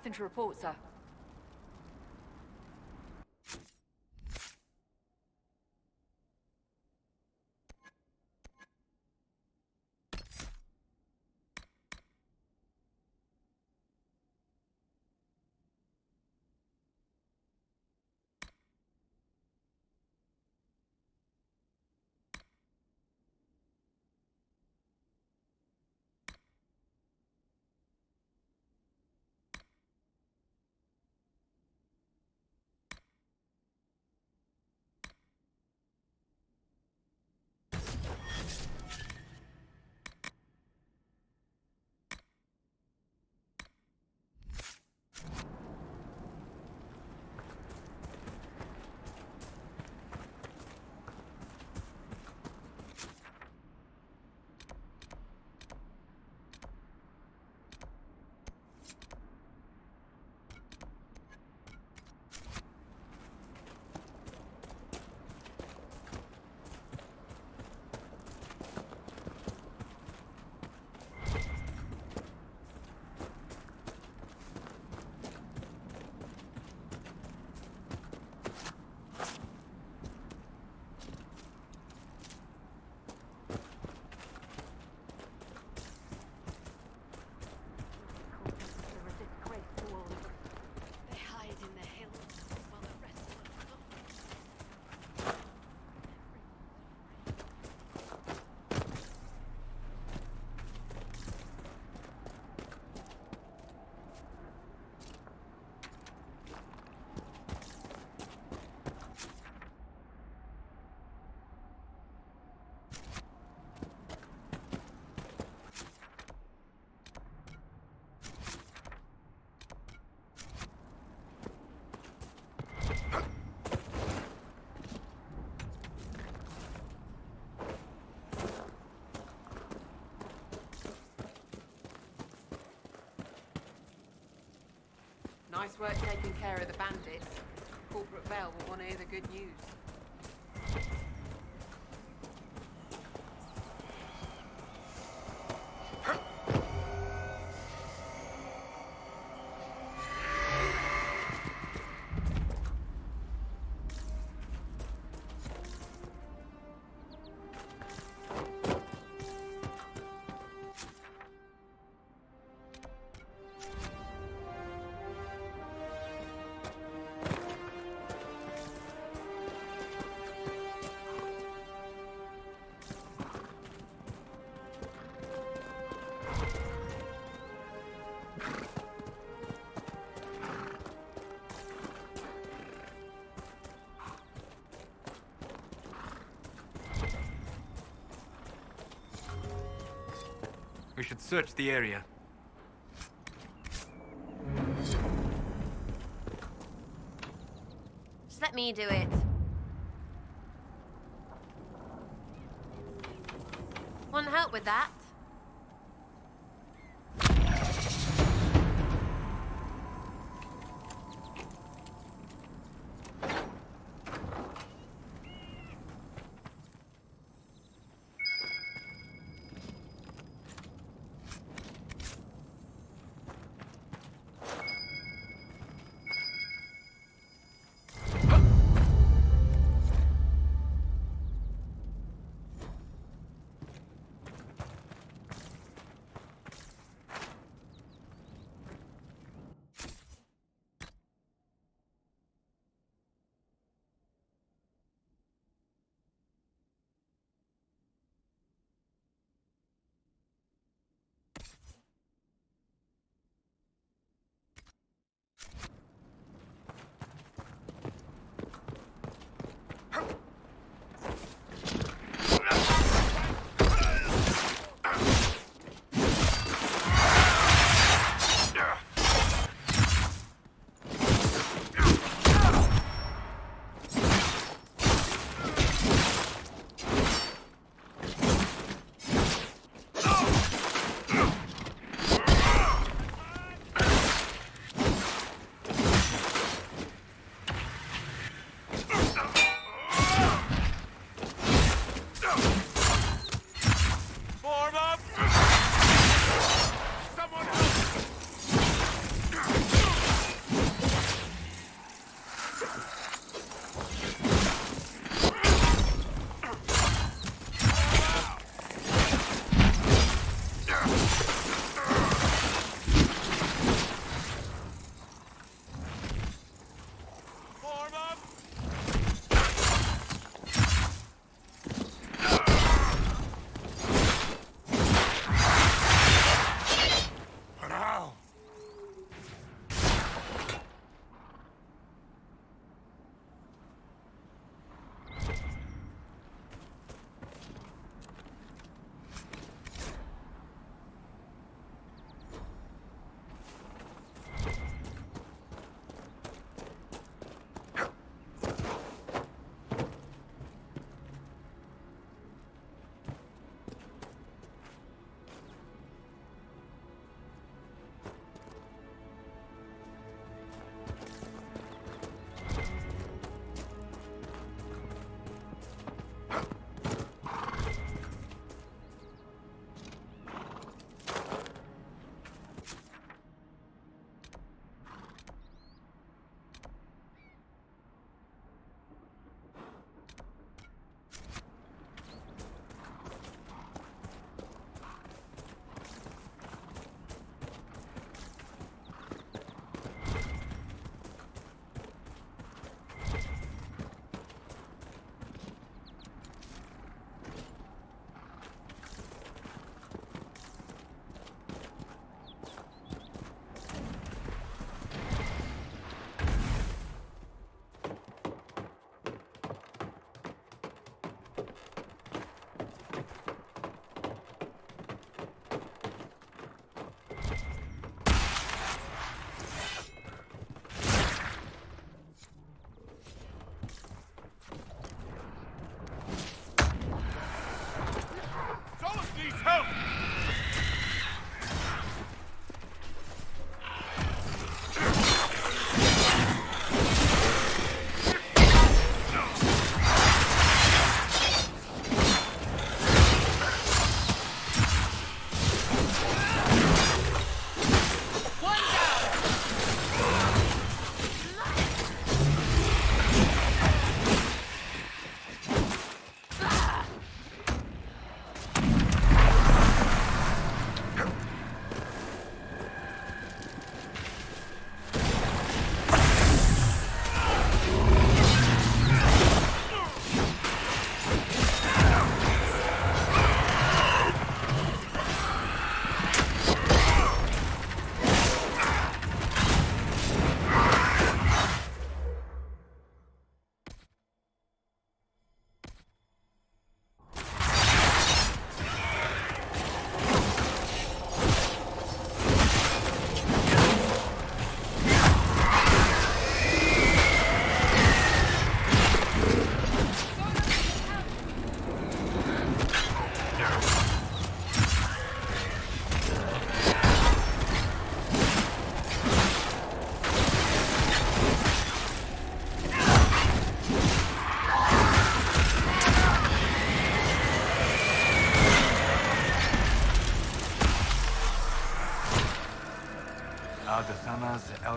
Nothing to report, sir. Nice work taking care of the bandits. Corporate Bell will want to hear the good news. We should search the area. Just let me do it. Want help with that?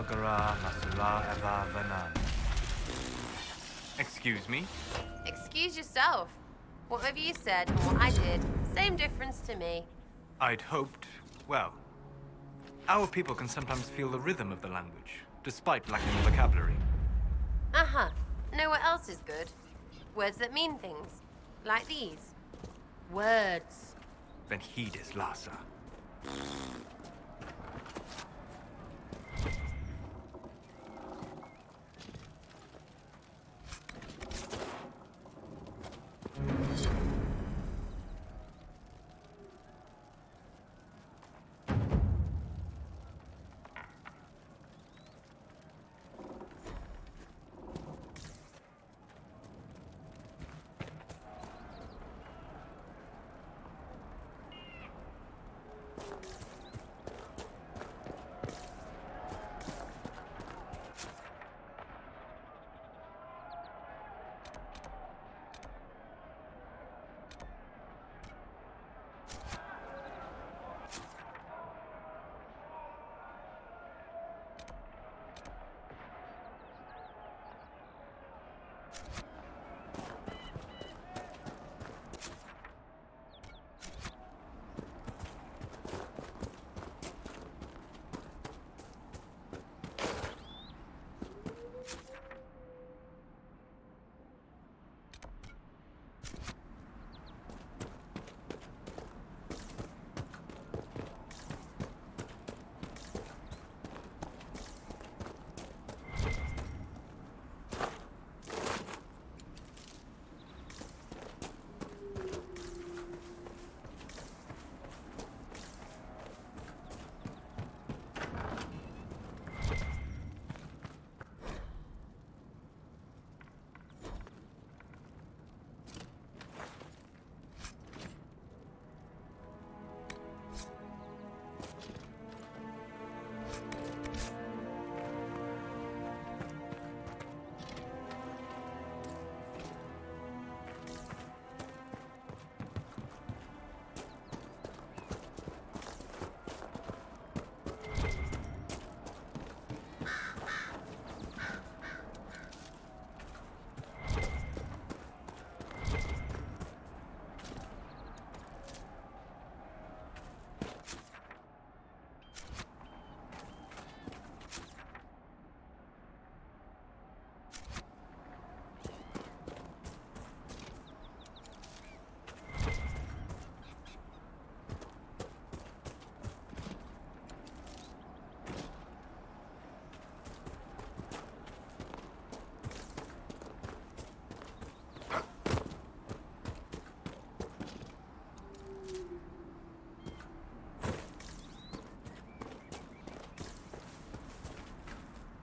Algara Masula Eva Vanan. Excuse me? Excuse yourself. Whatever you said and what I did, same difference to me. I'd hoped, well, our people can sometimes feel the rhythm of the language, despite lacking the vocabulary. Uh-huh. Know what else is good? Words that mean things. Like these. Words. Then heed his Lhasa.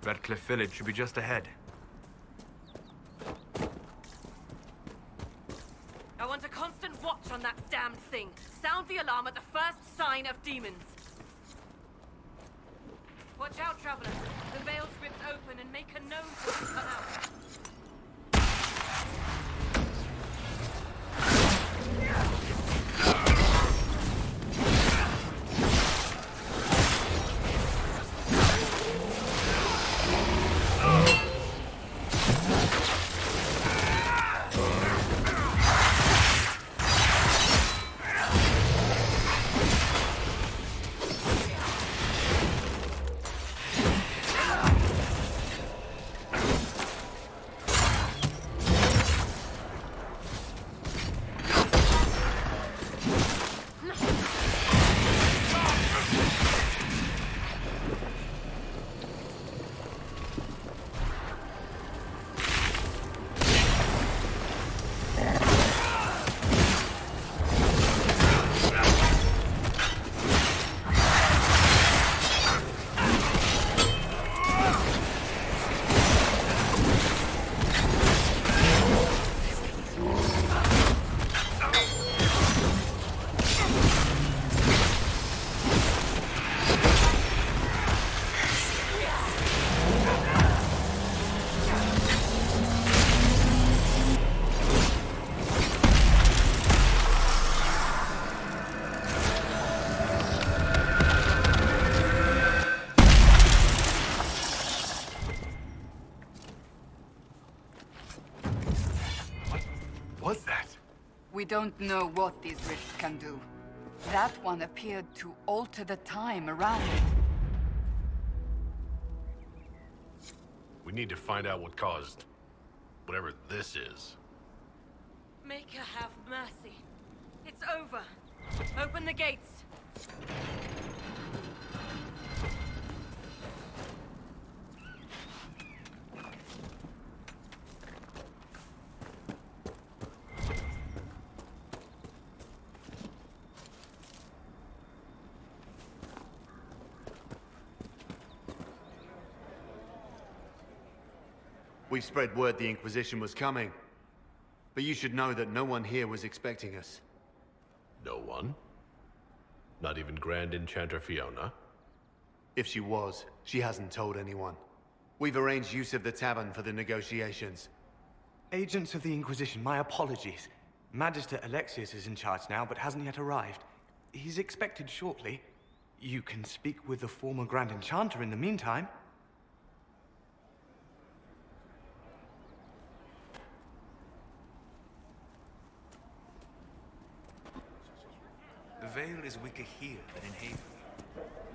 Redcliffe Village should be just ahead. I want a constant watch on that damned thing. Sound the alarm at the first sign of demons. Watch out, traveler. The veil rips open and make a nose when you come out. We don't know what these rifts can do. That one appeared to alter the time around it. We need to find out what caused whatever this is. Make her have mercy. It's over. Open the gates. We spread word the Inquisition was coming. But you should know that no one here was expecting us. No one? Not even Grand Enchanter Fiona? If she was, she hasn't told anyone. We've arranged use of the tavern for the negotiations. Agents of the Inquisition, my apologies. Magister Alexius is in charge now, but hasn't yet arrived. He's expected shortly. You can speak with the former Grand Enchanter in the meantime. The veil is weaker here than in Haven.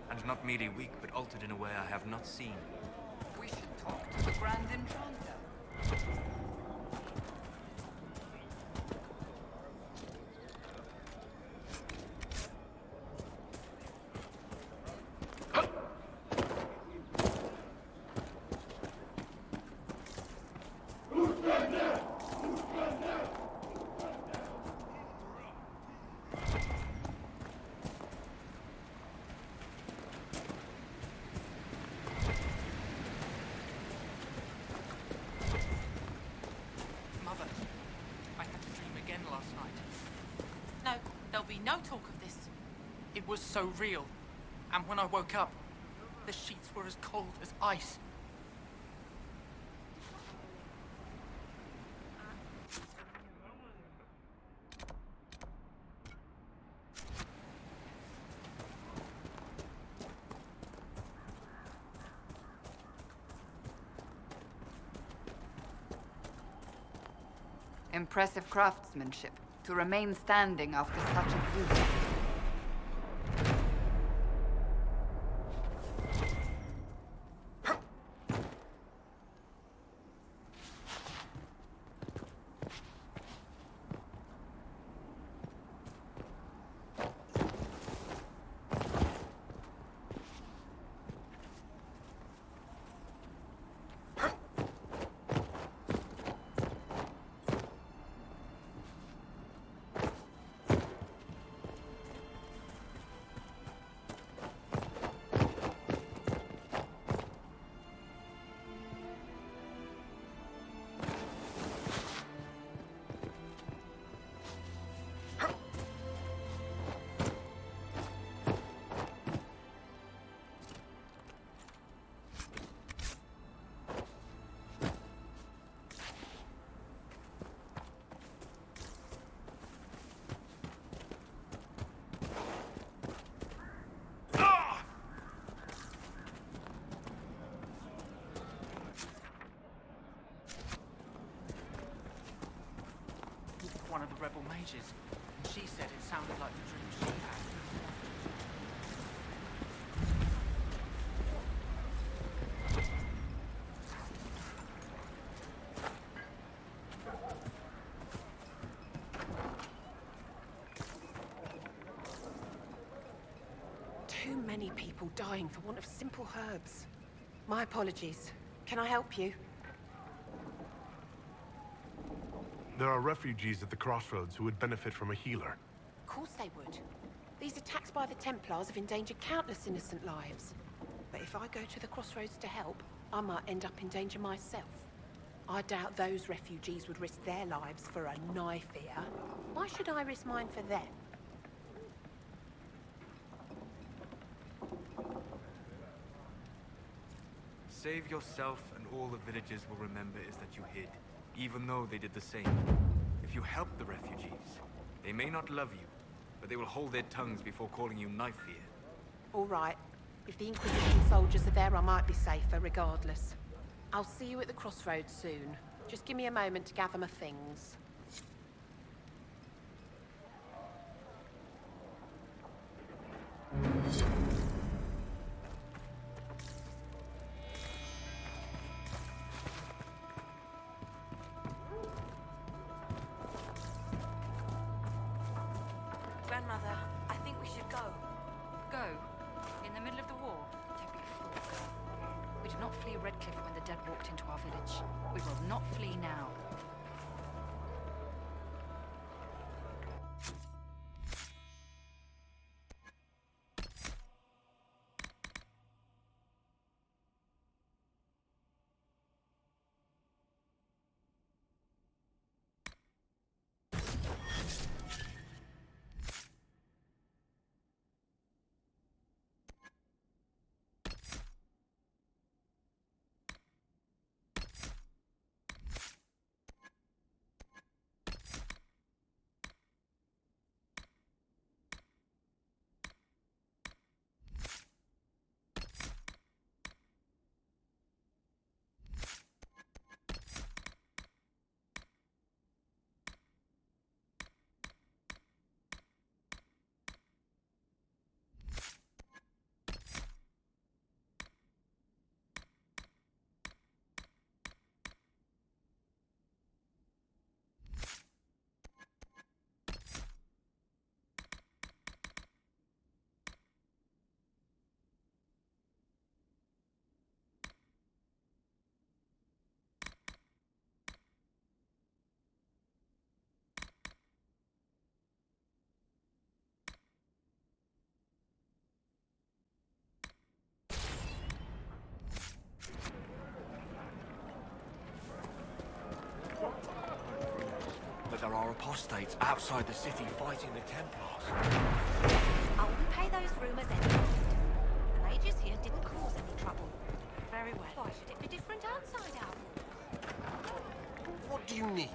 And not merely weak, but altered in a way I have not seen. We should talk to the Grand Enchanter. Mother, I had a dream again last night. No, there'll be no talk of this. It was so real. And when I woke up, the sheets were as cold as ice. Impressive craftsmanship, to remain standing after such abuse. One of the rebel mages, and she said it sounded like the dream she had. Too many people dying for want of simple herbs. My apologies. Can I help you? There are refugees at the crossroads who would benefit from a healer. Of course they would. These attacks by the Templars have endangered countless innocent lives. But if I go to the crossroads to help, I might end up in danger myself. I doubt those refugees would risk their lives for a knife here. Why should I risk mine for them? Save yourself, and all the villagers will remember is that you hid, even though they did the same. If you help the refugees, they may not love you, but they will hold their tongues before calling you knife here. All right. If the Inquisition soldiers are there, I might be safer regardless. I'll see you at the crossroads soon. Just give me a moment to gather my things. should go. Go? In the middle of the war? Don't be a fool, girl. We did not flee Redcliffe when the dead walked into our village. We will not flee now. But there are apostates outside the city fighting the Templars. I wouldn't pay those rumours any mind. The mages here didn't cause any trouble. Very well. Why should it be different outside our walls? What do you need?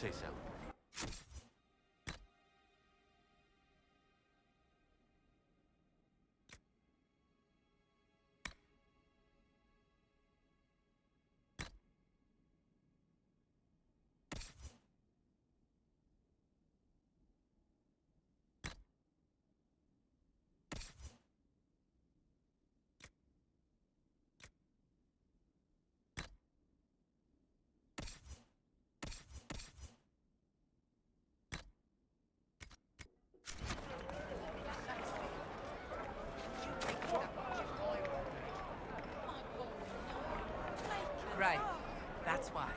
Say so. Right. That's why.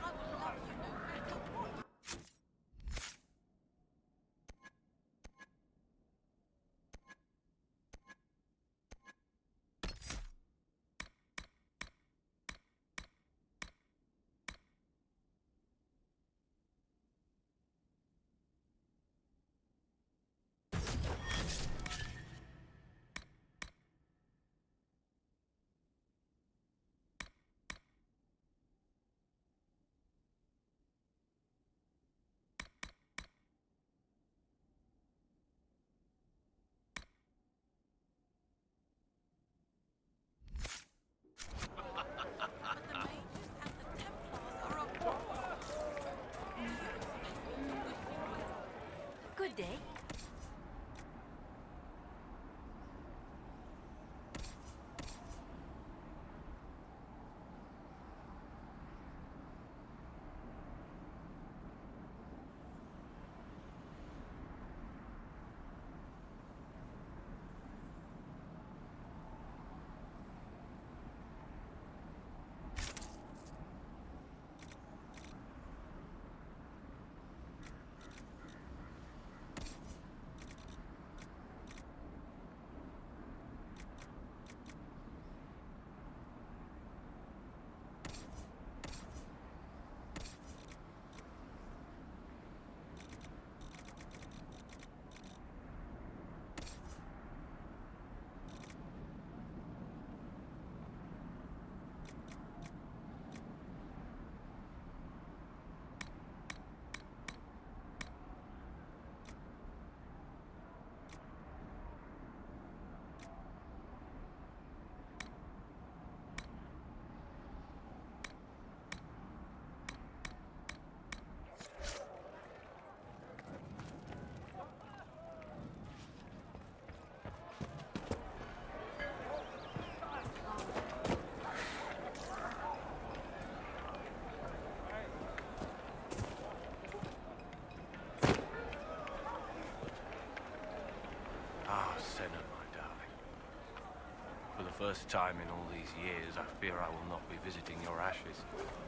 first time in all these years, I fear I will not be visiting your ashes.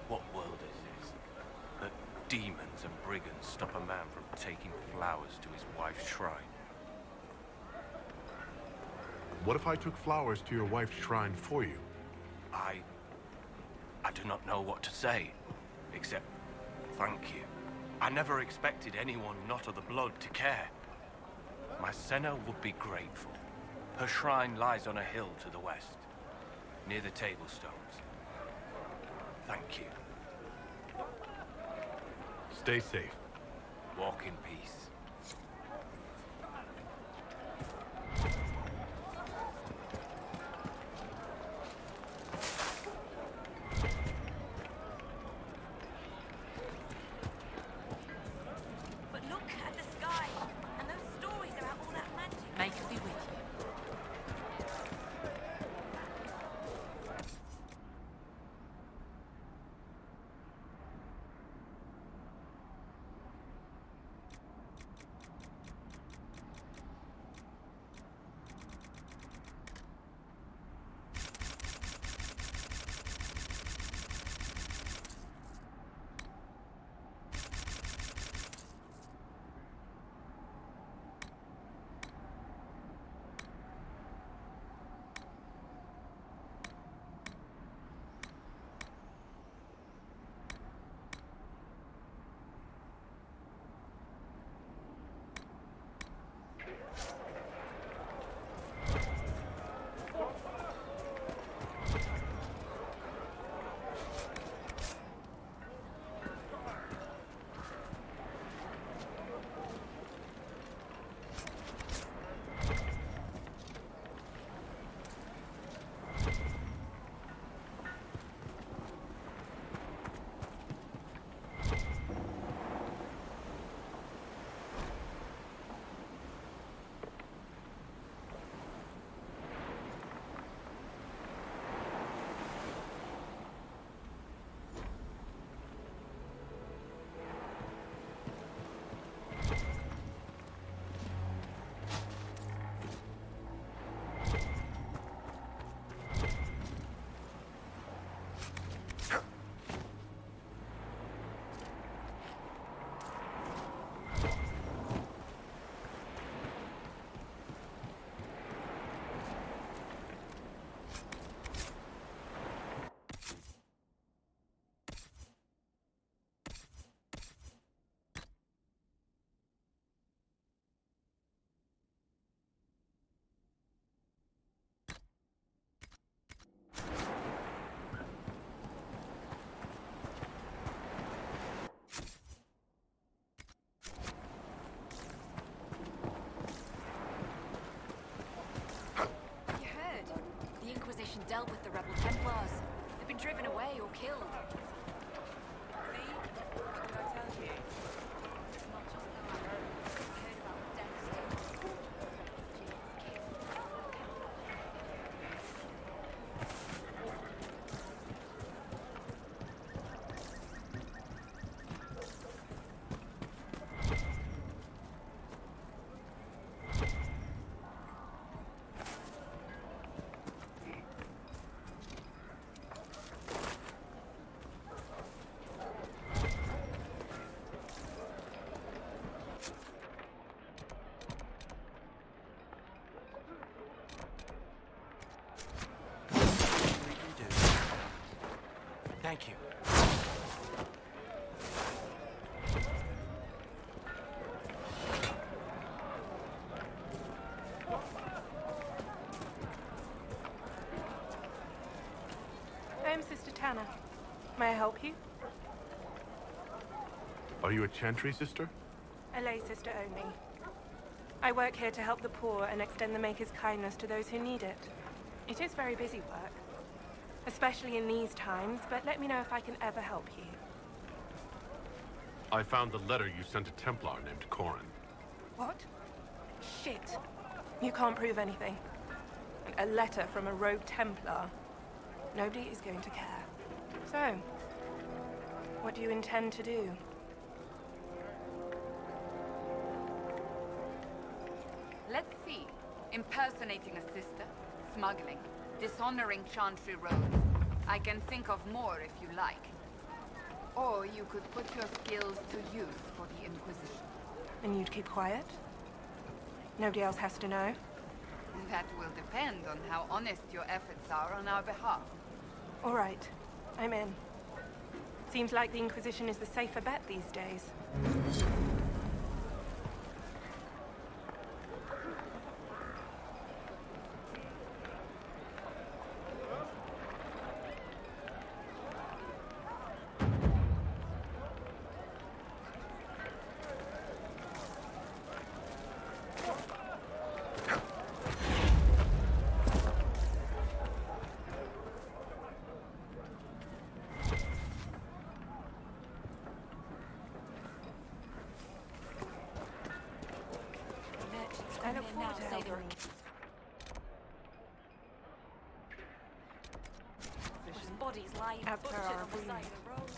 What world is this? That demons and brigands stop a man from taking flowers to his wife's shrine. What if I took flowers to your wife's shrine for you? I do not know what to say, except thank you. I never expected anyone not of the blood to care. My Senna would be grateful. Her shrine lies on a hill to the west, near the tablstones. Thank you. Stay safe. Walk in peace. But look at the sky, and those stories about all that magic. May it be with you. The Inquisition dealt with the rebel Templars. They've been driven away or killed. See? What did I tell you? It's not just that. I heard about Dexter. Thank you. I'm Sister Tanner. May I help you? Are you a chantry sister? A lay sister only. I work here to help the poor and extend the Maker's kindness to those who need it. It is very busy work, especially in these times, but let me know if I can ever help you. I found the letter you sent a Templar named Corin. What? Shit. You can't prove anything. A letter from a rogue Templar. Nobody is going to care. So, what do you intend to do? Let's see. Impersonating a sister, smuggling. dishonoring Chantry roads. I can think of more if you like. Or you could put your skills to use for the Inquisition. And you'd keep quiet? Nobody else has to know? That will depend on how honest your efforts are on our behalf. All right. I'm in. Seems like the Inquisition is the safer bet these days. Bodies lying After butchered our on the wounds. side of the road.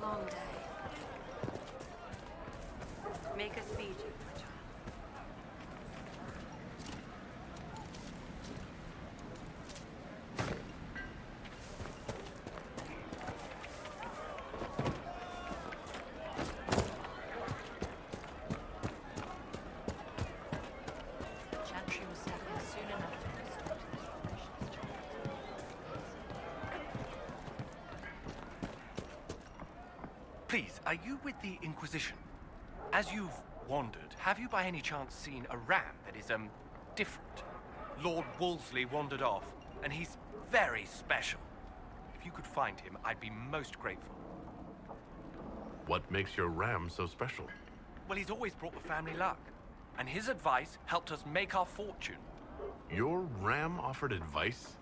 Long day. Make us feed you, my child. Chantry was settling soon enough to restore to this relations. Please, are you with the Inquisition? As you've wandered, have you by any chance seen a ram that is, different? Lord Wolseley wandered off, and he's very special. If you could find him, I'd be most grateful. What makes your ram so special? Well, he's always brought the family luck, and his advice helped us make our fortune. Your ram offered advice?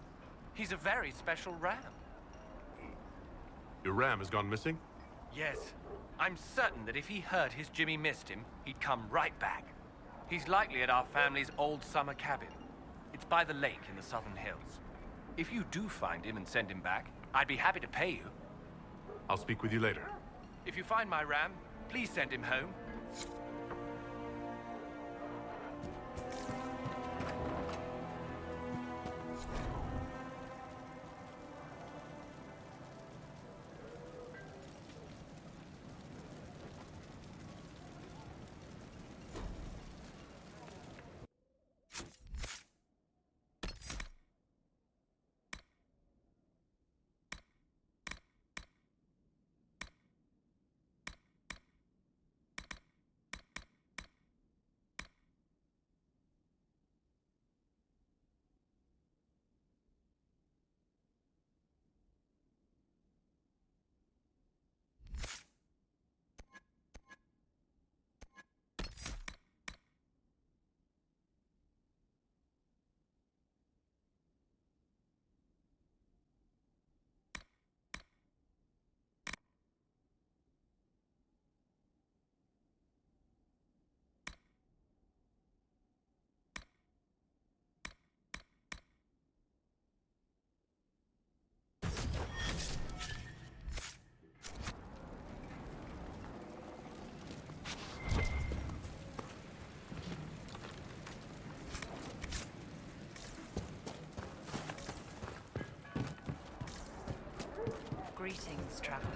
He's a very special ram. Your ram has gone missing? Yes. I'm certain that if he heard his Jimmy missed him, he'd come right back. He's likely at our family's old summer cabin. It's by the lake in the southern hills. If you do find him and send him back, I'd be happy to pay you. I'll speak with you later. If you find my ram, please send him home. this, traveler.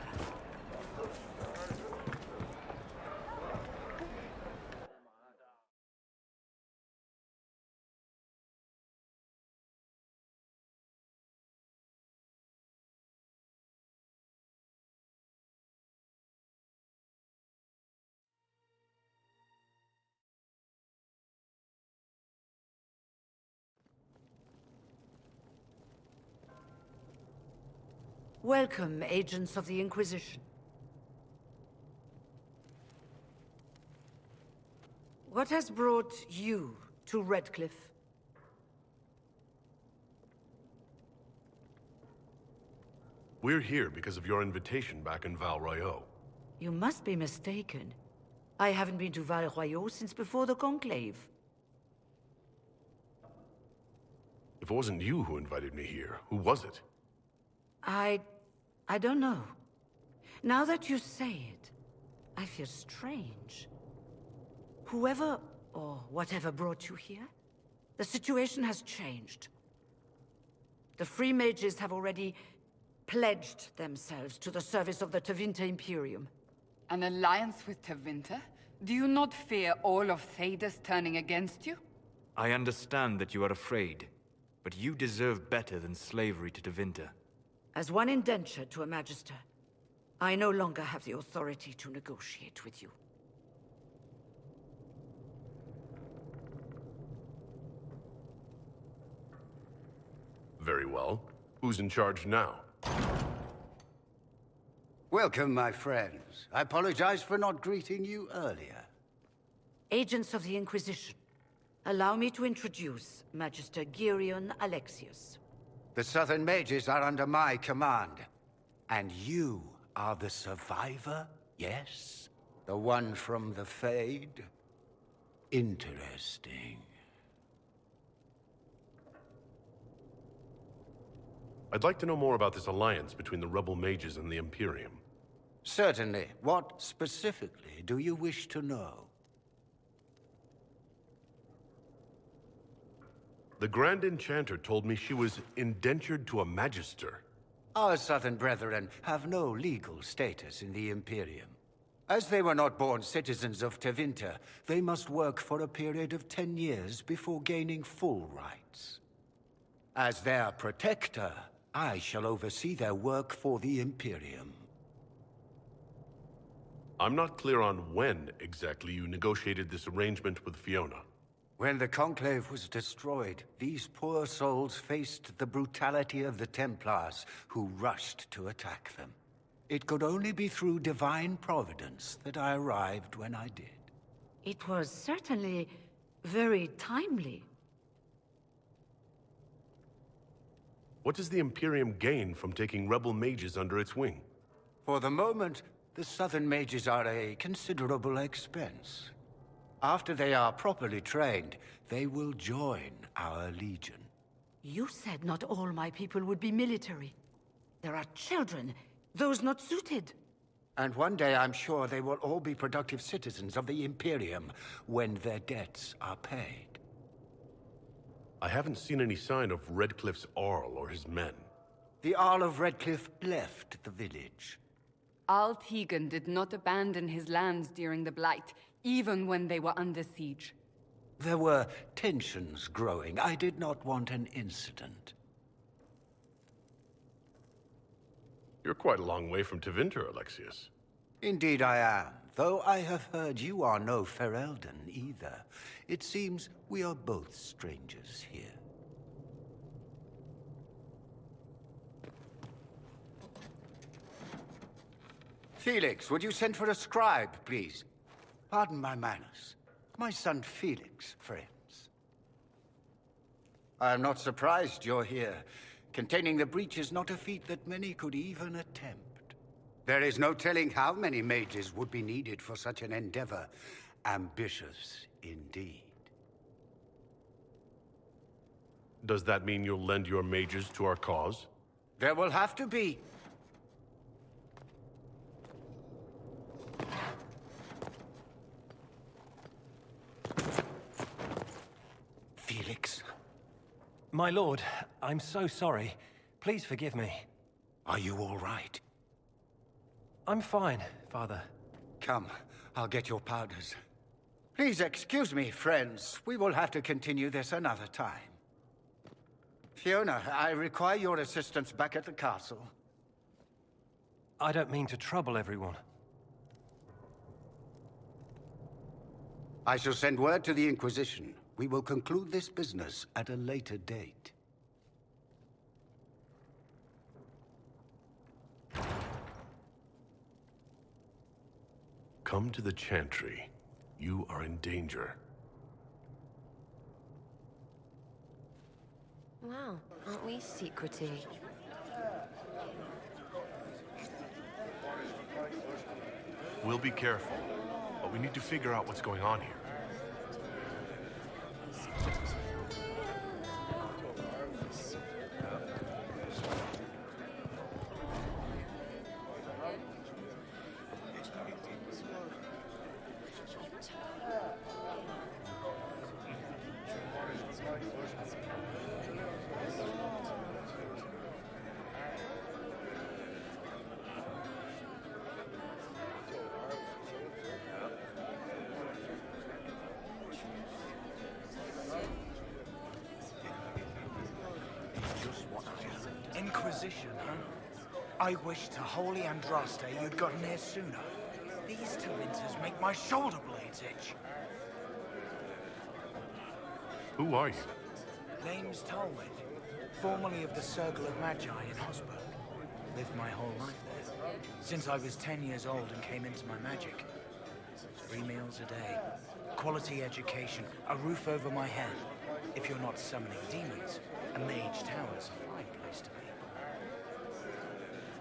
Welcome, agents of the Inquisition. What has brought you to Redcliffe? We're here because of your invitation back in Val Royeaux. You must be mistaken. I haven't been to Val Royeaux since before the Conclave. If it wasn't you who invited me here, who was it? I don't know. Now that you say it, I feel strange. Whoever or whatever brought you here, the situation has changed. The Free Mages have already pledged themselves to the service of the Tevinter Imperium. An alliance with Tevinter? Do you not fear all of Thedas turning against you? I understand that you are afraid, but you deserve better than slavery to Tevinter. As one indentured to a Magister, I no longer have the authority to negotiate with you. Very well. Who's in charge now? Welcome, my friends. I apologize for not greeting you earlier. Agents of the Inquisition, allow me to introduce Magister Gerion Alexius. The Southern Mages are under my command. And you are the survivor, yes? The one from the Fade? Interesting. I'd like to know more about this alliance between the rebel mages and the Imperium. Certainly. What specifically do you wish to know? The Grand Enchanter told me she was indentured to a Magister. Our Southern brethren have no legal status in the Imperium. As they were not born citizens of Tevinter, they must work for a period of 10 years before gaining full rights. As their protector, I shall oversee their work for the Imperium. I'm not clear on when exactly you negotiated this arrangement with Fiona. When the Conclave was destroyed, these poor souls faced the brutality of the Templars, who rushed to attack them. It could only be through divine providence that I arrived when I did. It was certainly very timely. What does the Imperium gain from taking rebel mages under its wing? For the moment, the Southern Mages are a considerable expense. After they are properly trained, they will join our Legion. You said not all my people would be military. There are children, those not suited. And one day I'm sure they will all be productive citizens of the Imperium when their debts are paid. I haven't seen any sign of Redcliffe's Arl or his men. The Arl of Redcliffe left the village. Al Tegan did not abandon his lands during the Blight, even when they were under siege. There were tensions growing. I did not want an incident. You're quite a long way from Tevinter, Alexius. Indeed I am, though I have heard you are no Ferelden either. It seems we are both strangers here. Felix, would you send for a scribe, please? Pardon my manners. My son Felix, friends. I am not surprised you're here. Containing the breach is not a feat that many could even attempt. There is no telling how many mages would be needed for such an endeavor. Ambitious, indeed. Does that mean you'll lend your mages to our cause? There will have to be. Felix. My lord, I'm so sorry. Please forgive me. Are you all right? I'm fine, Father. Come, I'll get your powders. Please excuse me, friends. We will have to continue this another time. Fiona, I require your assistance back at the castle. I don't mean to trouble everyone. I shall send word to the Inquisition. We will conclude this business at a later date. Come to the Chantry. You are in danger. Wow, aren't we secretive? We'll be careful, but we need to figure out what's going on here. Inquisition, huh? I wish to holy Andraste you'd gotten here sooner. These Tevinters make my shoulder blades itch. Who are you? Name's Talwyn, formerly of the Circle of Magi in Hosberg. Lived my whole life there, since I was 10 years old and came into my magic. 3 meals a day, quality education, a roof over my head. If you're not summoning demons, a mage tower's a fine place to be.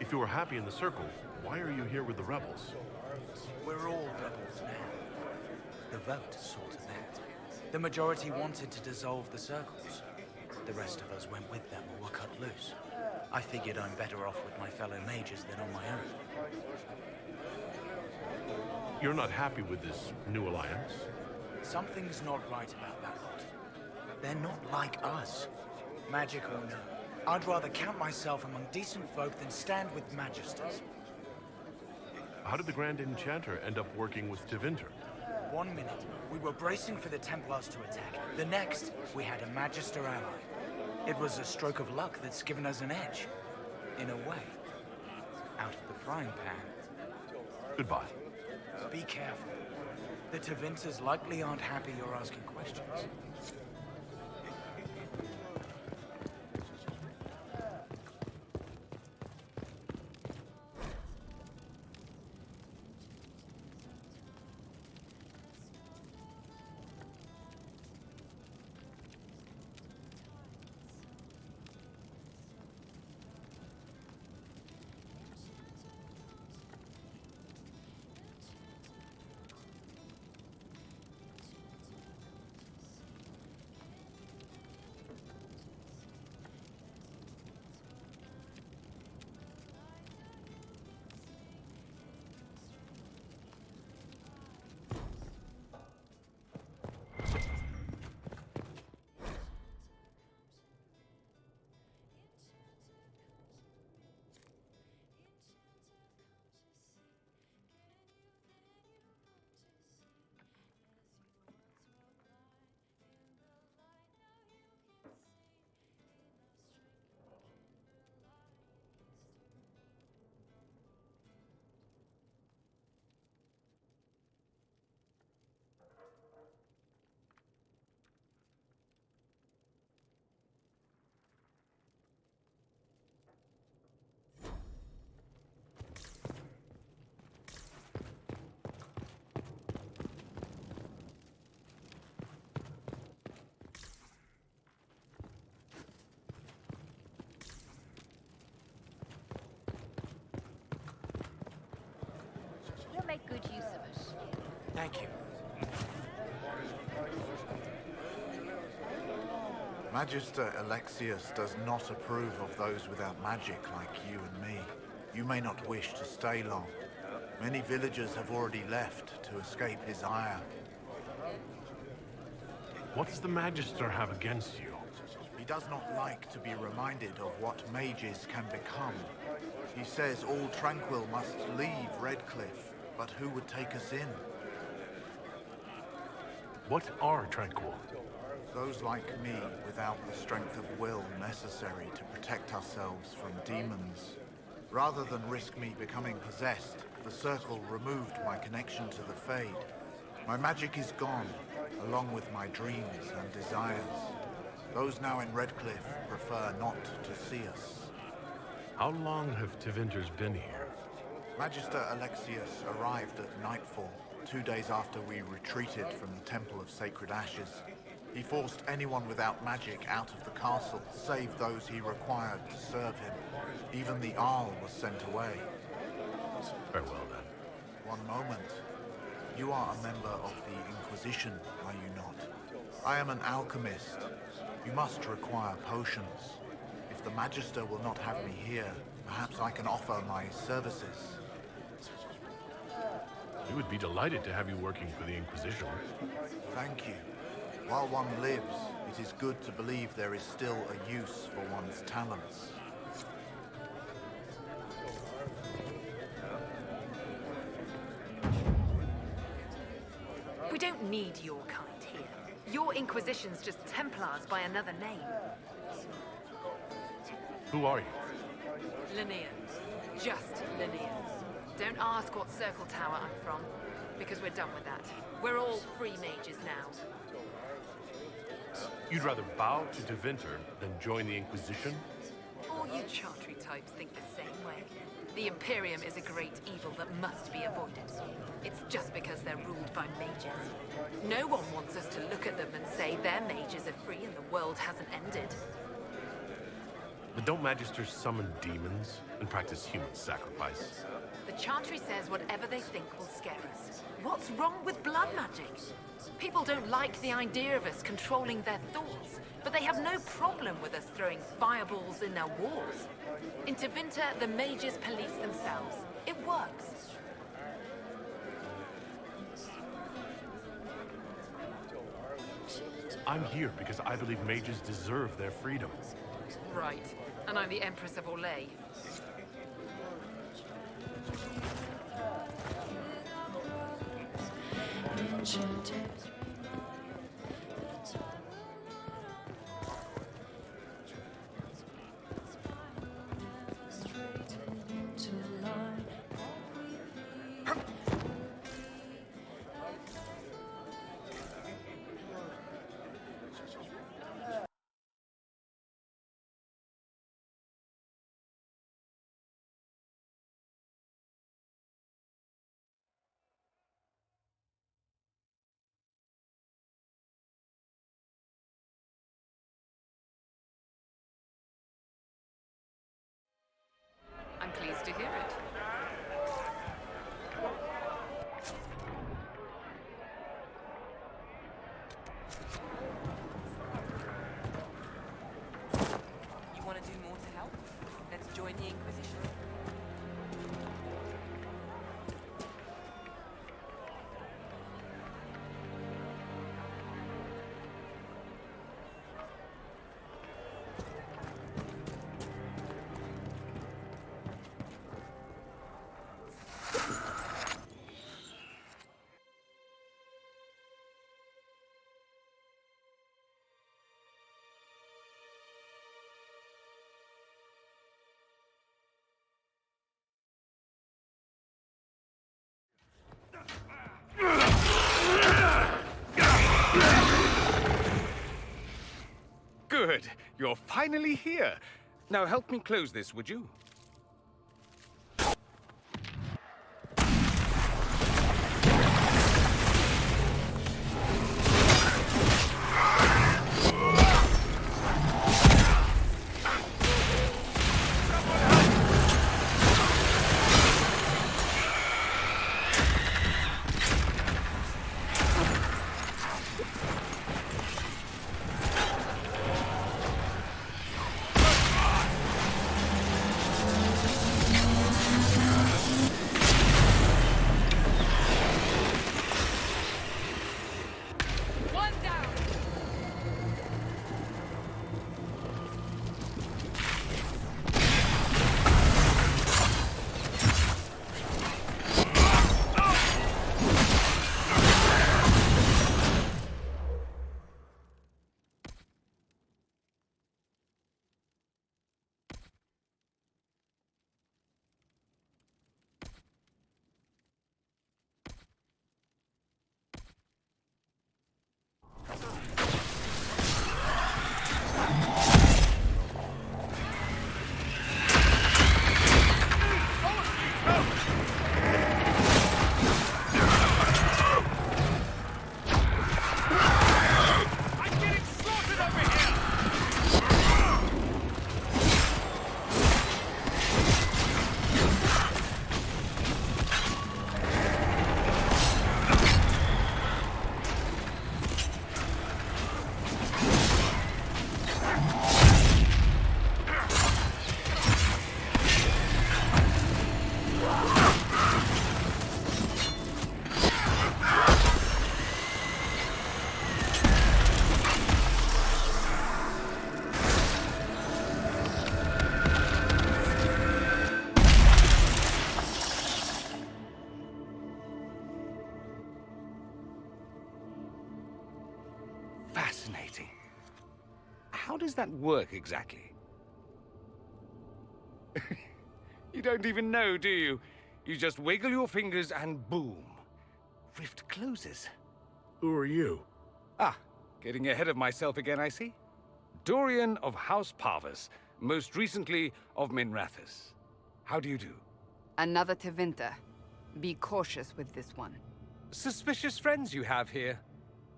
If you were happy in the Circle, why are you here with the rebels? We're all rebels now. The vote saw to that. The majority wanted to dissolve the circles. The rest of us went with them or were cut loose. I figured I'm better off with my fellow mages than on my own. You're not happy with this new alliance? Something's not right about that lot. They're not like us. Magic or no, I'd rather count myself among decent folk than stand with magisters. How did the Grand Enchanter end up working with Tevinter? 1 minute, we were bracing for the Templars to attack. The next, we had a Magister ally. It was a stroke of luck that's given us an edge. In a way. Out of the frying pan. Goodbye. Be careful. The Tevinters likely aren't happy you're asking questions. You'll make good use of it. Thank you. Magister Alexius does not approve of those without magic like you and me. You may not wish to stay long. Many villagers have already left to escape his ire. What does the Magister have against you? He does not like to be reminded of what mages can become. He says all tranquil must leave Redkliffe, but who would take us in? What are tranquil? Those like me without the strength of will necessary to protect ourselves from demons. Rather than risk me becoming possessed, the Circle removed my connection to the Fade. My magic is gone, along with my dreams and desires. Those now in Redkliffe prefer not to see us. How long have Tevinters been here? Magister Alexius arrived at nightfall, 2 days after we retreated from the Temple of Sacred Ashes. He forced anyone without magic out of the castle, save those he required to serve him. Even the Arl was sent away. Very well, then. One moment. You are a member of the Inquisition, are you not? I am an alchemist. You must require potions. If the Magister will not have me here, perhaps I can offer my services. We would be delighted to have you working for the Inquisition. Thank you. While one lives, it is good to believe there is still a use for one's talents. We don't need your kind here. Your Inquisition's just Templars by another name. Who are you? Lineans. Just Lineans. Don't ask what Circle Tower I'm from, because we're done with that. We're all free mages now. You'd rather bow to Tevinter than join the Inquisition? All you Chantry types think the same way. The Imperium is a great evil that must be avoided. It's just because they're ruled by mages. No one wants us to look at them and say their mages are free and the world hasn't ended. But don't Magisters summon demons and practice human sacrifice? The Chantry says whatever they think will scare us. What's wrong with blood magic? People don't like the idea of us controlling their thoughts, but they have no problem with us throwing fireballs in their wars. In Tevinter, the mages police themselves. It works. I'm here because I believe mages deserve their freedom. Right. And I'm the Empress of Orlais. I'm pleased to hear it. You want to do more to help? Let's join the Inquisition. Good. You're finally here. Now help me close this, would you? how does that work exactly? You don't even know, do you? You just wiggle your fingers and boom. Rift closes. Who are you? Ah, getting ahead of myself again, I see. Dorian of House Parvus, most recently of Minrathous. How do you do? Another Tevinter. Be cautious with this one. Suspicious friends you have here.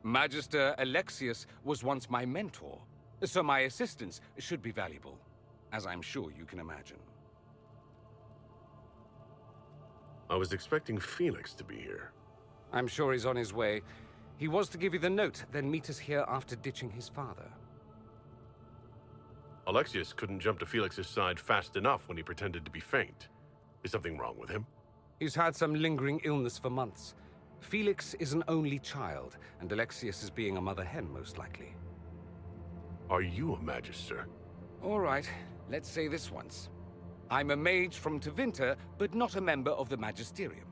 Magister Alexius was once my mentor, so my assistance should be valuable, as I'm sure you can imagine. I was expecting Felix to be here. I'm sure he's on his way. He was to give you the note, then meet us here after ditching his father. Alexius couldn't jump to Felix's side fast enough when he pretended to be faint. Is something wrong with him? He's had some lingering illness for months. Felix is an only child, and Alexius is being a mother hen, most likely. Are you a magister? All right, let's say this once. I'm a mage from Tevinter, but not a member of the Magisterium.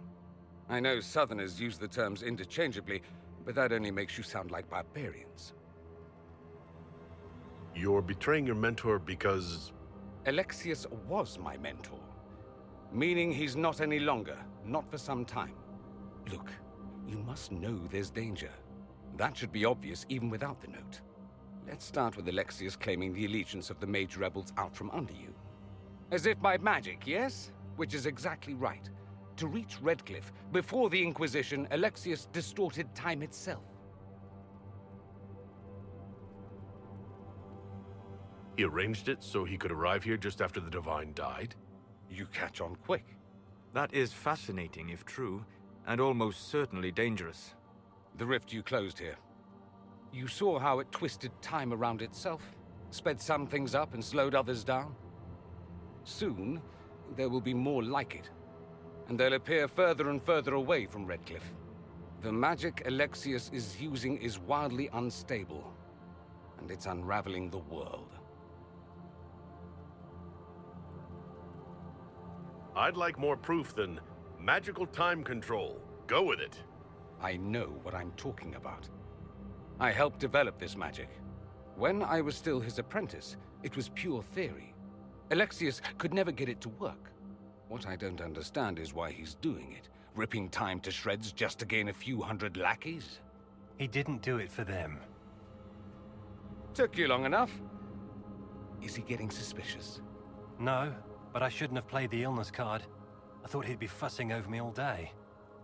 I know Southerners use the terms interchangeably, but that only makes you sound like barbarians. You're betraying your mentor because... Alexius was my mentor. Meaning he's not any longer, not for some time. Look, you must know there's danger. That should be obvious even without the note. Let's start with Alexius claiming the allegiance of the mage rebels out from under you. As if by magic, yes? Which is exactly right. To reach Redkliffe, before the Inquisition, Alexius distorted time itself. He arranged it so he could arrive here just after the Divine died? You catch on quick. That is fascinating if true, and almost certainly dangerous. The rift you closed here. You saw how it twisted time around itself, sped some things up and slowed others down. Soon, there will be more like it, and they'll appear further and further away from Redkliffe. The magic Alexius is using is wildly unstable, and it's unraveling the world. I'd like more proof than magical time control. Go with it. I know what I'm talking about. I helped develop this magic. When I was still his apprentice, it was pure theory. Alexius could never get it to work. What I don't understand is why he's doing it, ripping time to shreds just to gain a few hundred lackeys. He didn't do it for them. Took you long enough. Is he getting suspicious? No, but I shouldn't have played the illness card. I thought he'd be fussing over me all day.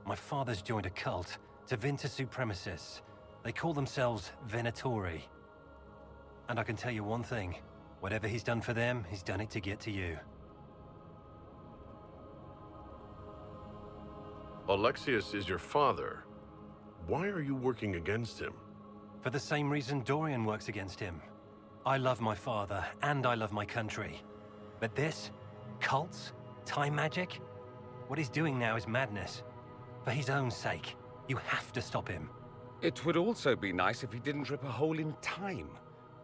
My father's joined a cult, Tevinter supremacists. They call themselves Venatori. And I can tell you one thing. Whatever he's done for them, he's done it to get to you. Alexius is your father. Why are you working against him? For the same reason Dorian works against him. I love my father, and I love my country. But this? Cults? Time magic? What he's doing now is madness. For his own sake, you have to stop him. It would also be nice if he didn't rip a hole in time.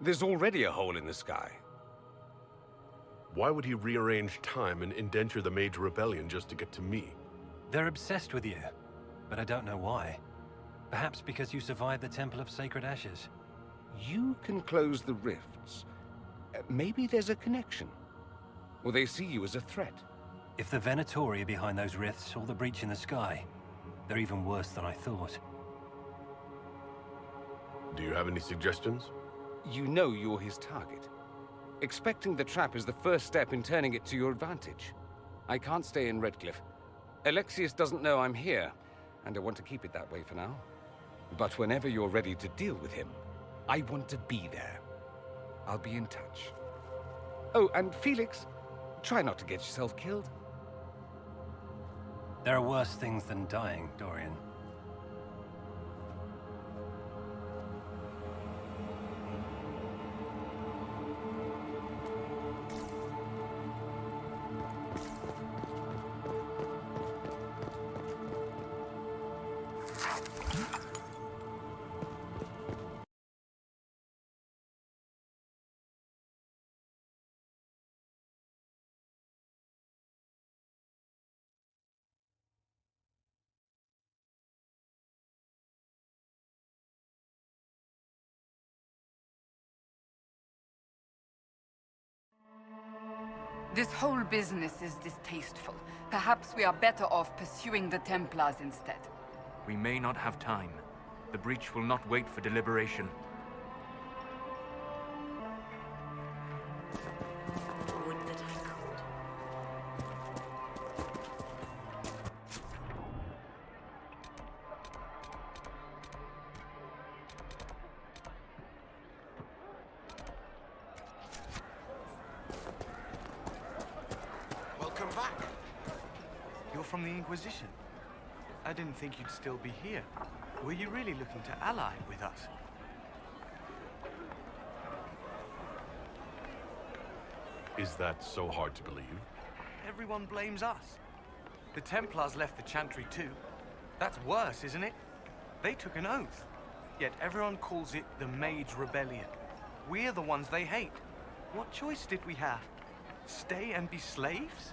There's already a hole in the sky. Why would he rearrange time and indenture the Mage Rebellion just to get to me? They're obsessed with you, but I don't know why. Perhaps because you survived the Temple of Sacred Ashes. You can close the rifts. Maybe there's a connection. Or they see you as a threat. If the Venatori are behind those rifts or the breach in the sky, they're even worse than I thought. Do you have any suggestions? You know you're his target. Expecting the trap is the first step in turning it to your advantage. I can't stay in Redkliffe. Alexius doesn't know I'm here, and I want to keep it that way for now. But whenever you're ready to deal with him, I want to be there. I'll be in touch. Oh, and Felix, try not to get yourself killed. There are worse things than dying, Dorian. This whole business is distasteful. Perhaps we are better off pursuing the Templars instead. We may not have time. The breach will not wait for deliberation. Would that I could. Welcome back. You're from the Inquisition. I didn't think you'd still be here. Were you really looking to ally with us? Is that so hard to believe? Everyone blames us. The Templars left the Chantry too. That's worse, isn't it? They took an oath. Yet everyone calls it the Mage Rebellion. We're the ones they hate. What choice did we have? Stay and be slaves?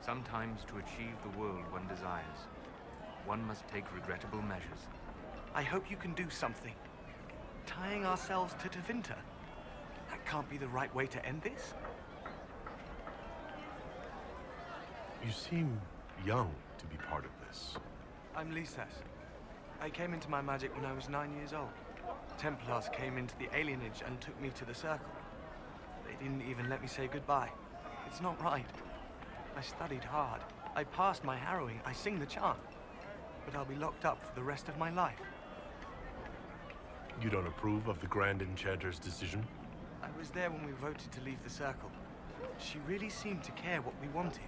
Sometimes to achieve the world one desires, one must take regrettable measures. I hope you can do something. Tying ourselves to Tevinter. That can't be the right way to end this. You seem young to be part of this. I'm Lisas. I came into my magic when I was 9 years old. Templars came into the alienage and took me to the Circle. They didn't even let me say goodbye. It's not right. I studied hard. I passed my harrowing. I sing the chant. But I'll be locked up for the rest of my life. You don't approve of the Grand Enchanter's decision? I was there when we voted to leave the Circle. She really seemed to care what we wanted.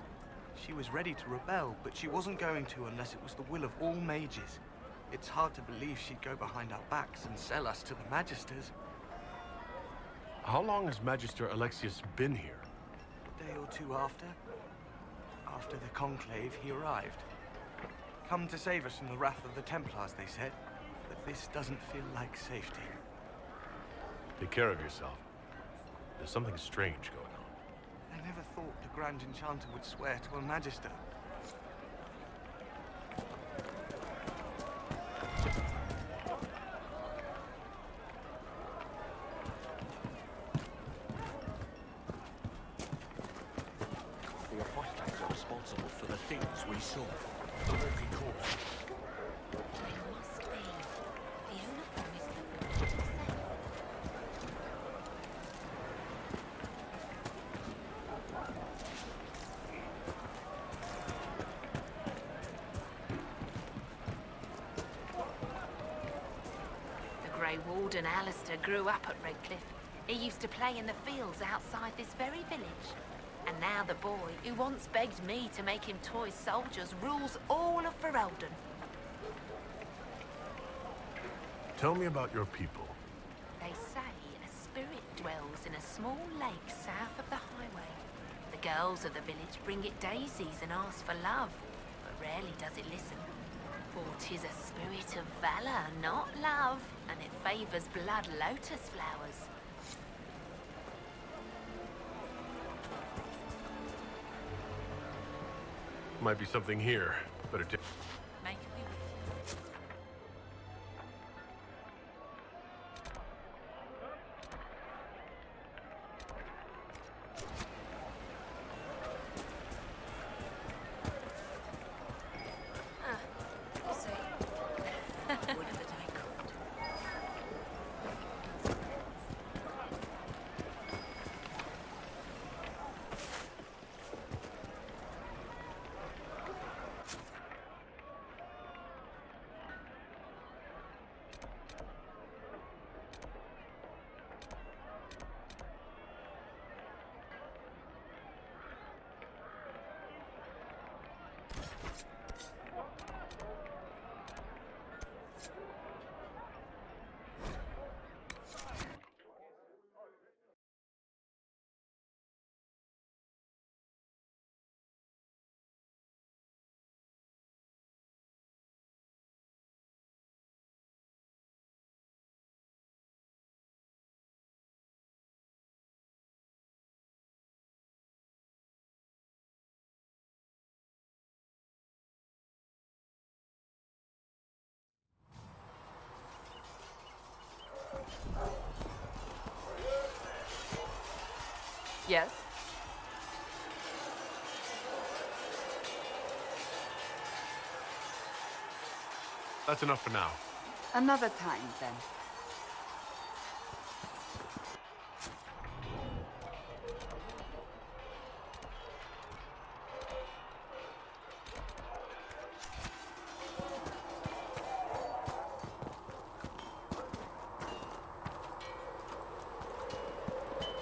She was ready to rebel, but she wasn't going to unless it was the will of all mages. It's hard to believe she'd go behind our backs and sell us to the Magisters. How long has Magister Alexius been here? A day or two after. After the Conclave, he arrived. Come to save us from the wrath of the Templars, they said. But this doesn't feel like safety. Take care of yourself. There's something strange going on. I never thought the Grand Enchanter would swear to a Magister. The apostates are responsible for the things we saw. The walking corpse. They must be. Fiona promised them. The Grey Warden Alistair grew up at Redkliffe. He used to play in the fields outside this very village. And now the boy, who once begged me to make him toy soldiers, rules all of Ferelden. Tell me about your people. They say a spirit dwells in a small lake south of the highway. The girls of the village bring it daisies and ask for love, but rarely does it listen. For 'tis a spirit of valor, not love, and it favors blood lotus flowers. Might be something here. Better take. Make me with you. We'll see. Would that I could. Yes? That's enough for now. Another time, then.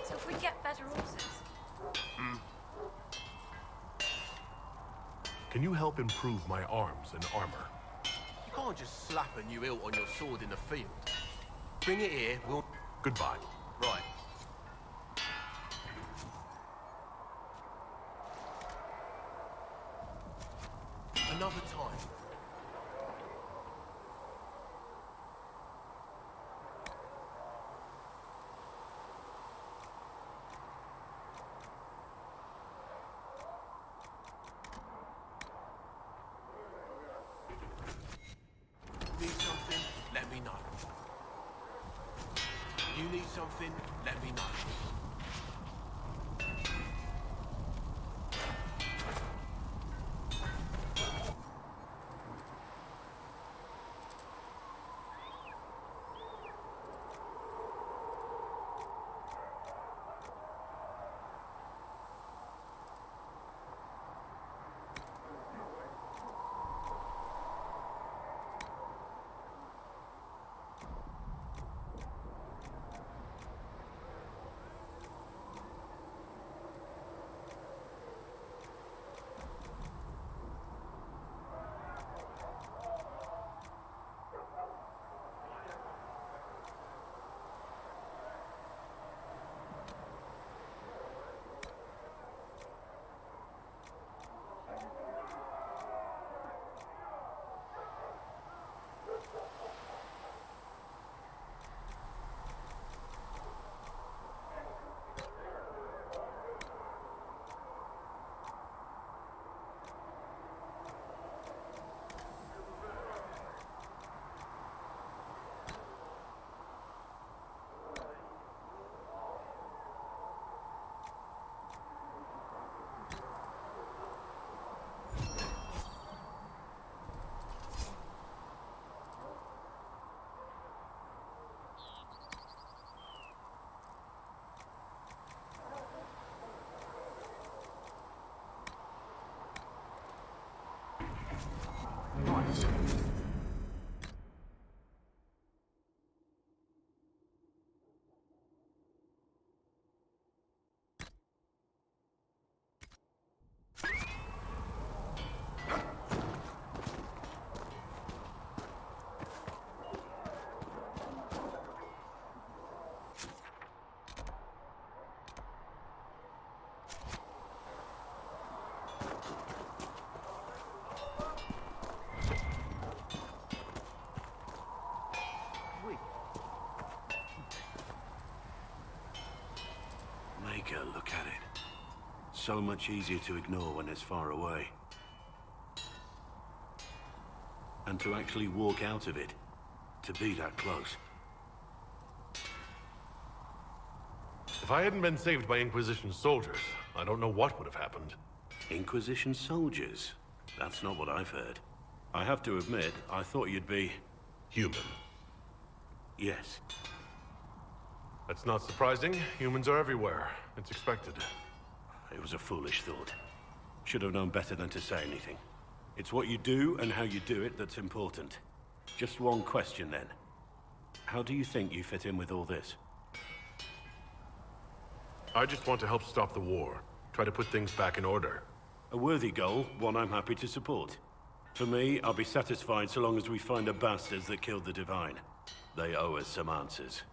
So if we get better horses... Can you help improve my arms and armor? You can't just slap a new hilt on your sword in the field. Bring it here, we'll... Goodbye. Right. Another time. Need something? Let me know. You need something? Let me know. Look at it. So much easier to ignore when it's far away. And to actually walk out of it, to be that close. If I hadn't been saved by Inquisition soldiers, I don't know what would have happened. Inquisition soldiers? That's not what I've heard. I have to admit, I thought you'd be... human. Yes. That's not surprising. Humans are everywhere. It's expected. It was a foolish thought. Should have known better than to say anything. It's what you do and how you do it that's important. Just one question then. How do you think you fit in with all this? I just want to help stop the war. Try to put things back in order. A worthy goal, one I'm happy to support. For me, I'll be satisfied so long as we find the bastards that killed the Divine. They owe us some answers.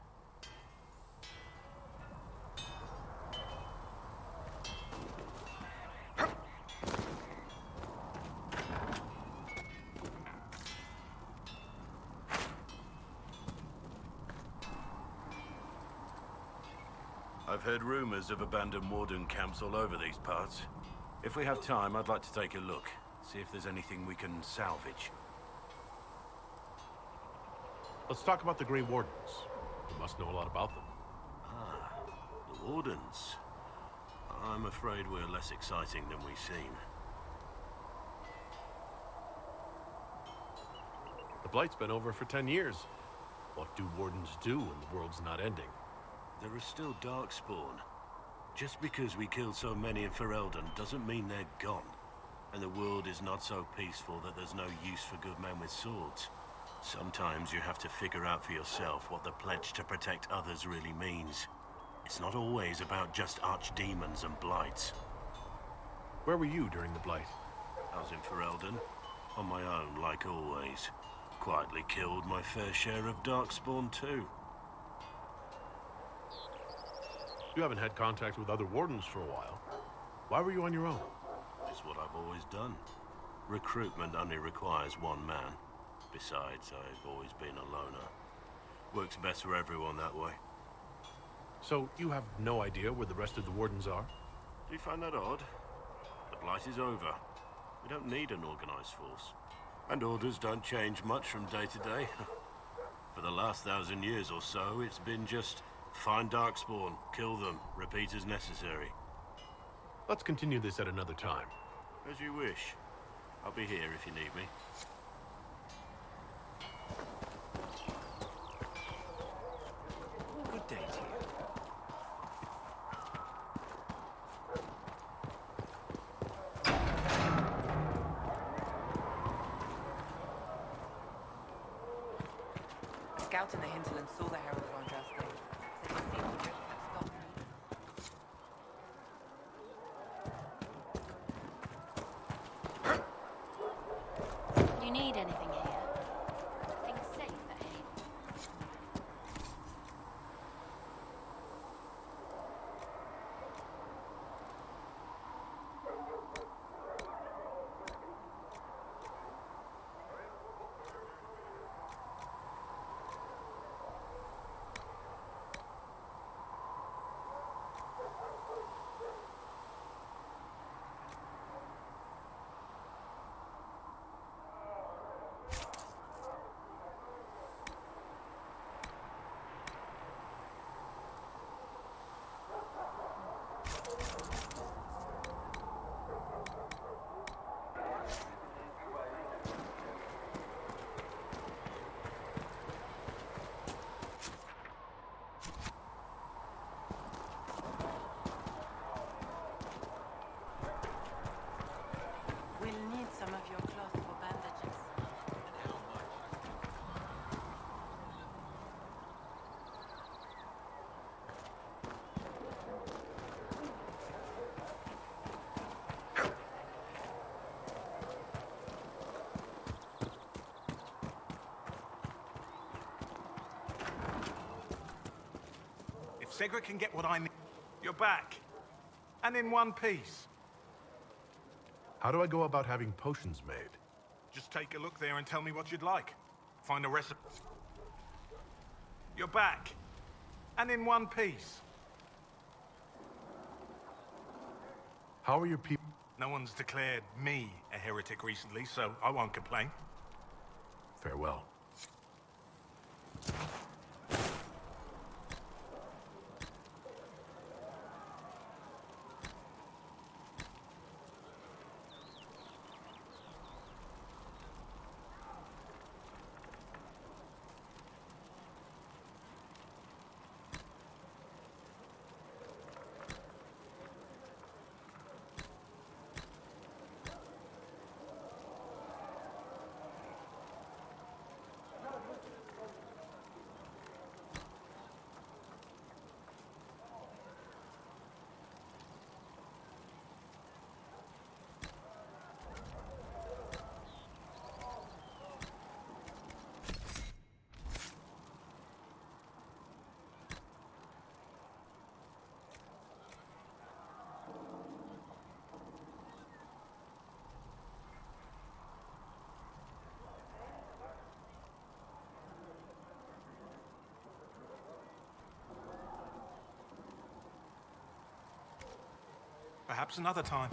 I've heard rumors of abandoned warden camps all over these parts. If we have time, I'd like to take a look. See if there's anything we can salvage. Let's talk about the Grey Wardens. You must know a lot about them. Ah, the Wardens. I'm afraid we're less exciting than we seem. The Blight's been over for 10 years. What do wardens do when the world's not ending? There is still Darkspawn. Just because we killed so many in Ferelden doesn't mean they're gone. And the world is not so peaceful that there's no use for good men with swords. Sometimes you have to figure out for yourself what the pledge to protect others really means. It's not always about just archdemons and blights. Where were you during the Blight? I was in Ferelden, on my own like always. Quietly killed my fair share of Darkspawn too. You haven't had contact with other wardens for a while. Why were you on your own? It's what I've always done. Recruitment only requires one man. Besides, I've always been a loner. Works best for everyone that way. So you have no idea where the rest of the wardens are? Do you find that odd? The Blight is over. We don't need an organized force. And orders don't change much from day to day. For the last 1,000 years or so, it's been just find Darkspawn, kill them, repeat as necessary. Let's continue this at another time. As you wish. I'll be here if you need me. Good day to you. A scout in the hinterland saw the Herald of Andraste. Said he seemed to really have stopped. You need anything here? Things safe ahead. We'll need some of your cloth for bandages. If Segra can get what I need, you're back. And in one piece. How do I go about having potions made? Just take a look there and tell me what you'd like. Find a recipe. You're back. And in one piece. How are your people? No one's declared me a heretic recently, so I won't complain. Farewell. Perhaps another time.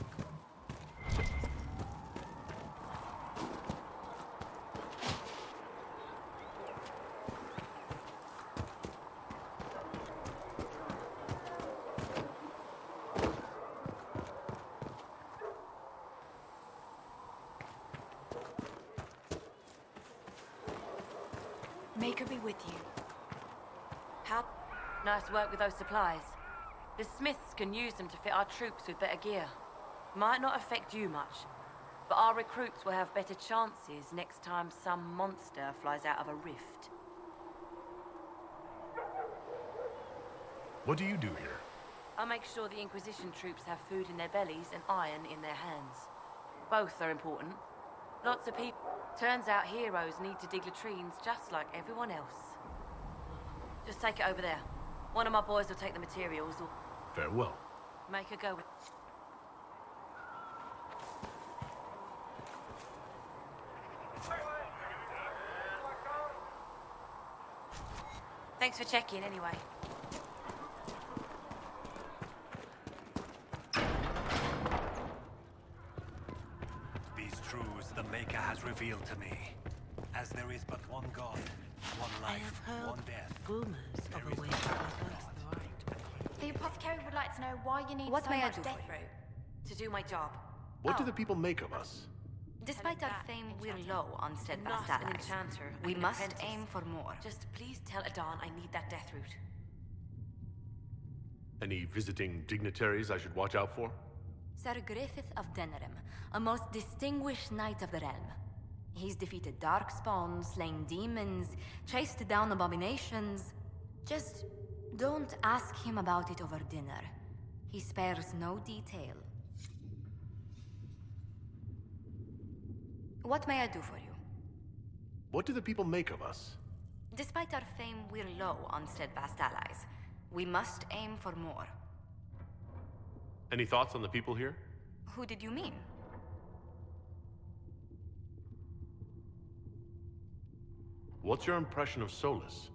Make her be with you. How nice work with those supplies. The Smiths can use them to fit our troops with better gear. Might not affect you much, but our recruits will have better chances next time some monster flies out of a rift. What do you do here? I'll make sure the Inquisition troops have food in their bellies and iron in their hands. Both are important. Lots of people... Turns out heroes need to dig latrines just like everyone else. Just take it over there. One of my boys will take the materials or... Farewell. Make her go with... Thanks for checking anyway. These truths the Maker has revealed to me. As there is but one God, one life, one death. Rumors of a way to reverse the right. The apothecary would like to know why you need What so may I much do death for you? root. To do my job. What do the people make of us? Despite our fame, we're low on steadfast Not an allies. enchanter. We an must apprentice. aim for more. Just please tell Adon I need that death root. Any visiting dignitaries I should watch out for? Sir Griffith of Denerim, a most distinguished knight of the realm. He's defeated darkspawn, slain demons, chased down abominations. Just don't ask him about it over dinner. He spares no detail. What may I do for you? What do the people make of us? Despite our fame, we're low on steadfast allies. We must aim for more. Any thoughts on the people here? Who did you mean? What's your impression of Solus?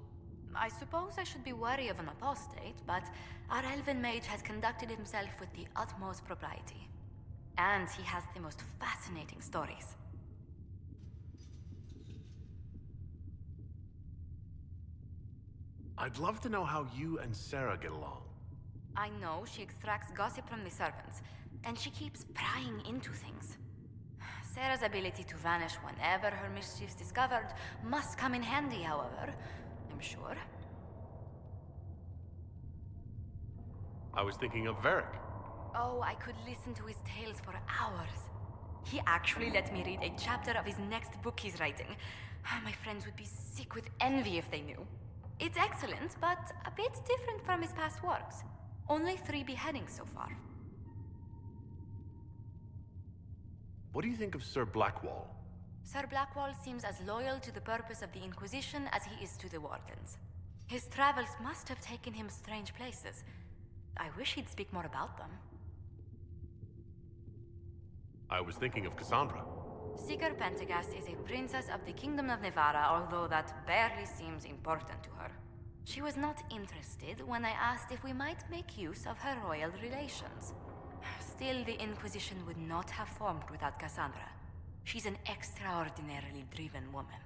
I suppose I should be wary of an apostate, but our elven mage has conducted himself with the utmost propriety. And he has the most fascinating stories. I'd love to know how you and Sarah get along. I know she extracts gossip from the servants, and she keeps prying into things. Sarah's ability to vanish whenever her mischief's discovered must come in handy, however, I'm sure. I was thinking of Varric. Oh, I could listen to his tales for hours. He actually let me read a chapter of his next book he's writing. My friends would be sick with envy if they knew. It's excellent, but a bit different from his past works. Only 3 beheadings so far. What do you think of Sir Blackwall? Sir Blackwall seems as loyal to the purpose of the Inquisition as he is to the Wardens. His travels must have taken him strange places. I wish he'd speak more about them. I was thinking of Cassandra. Seeker Pentagast is a princess of the Kingdom of Nevarra, although that barely seems important to her. She was not interested when I asked if we might make use of her royal relations. Still, the Inquisition would not have formed without Cassandra. She's an extraordinarily driven woman.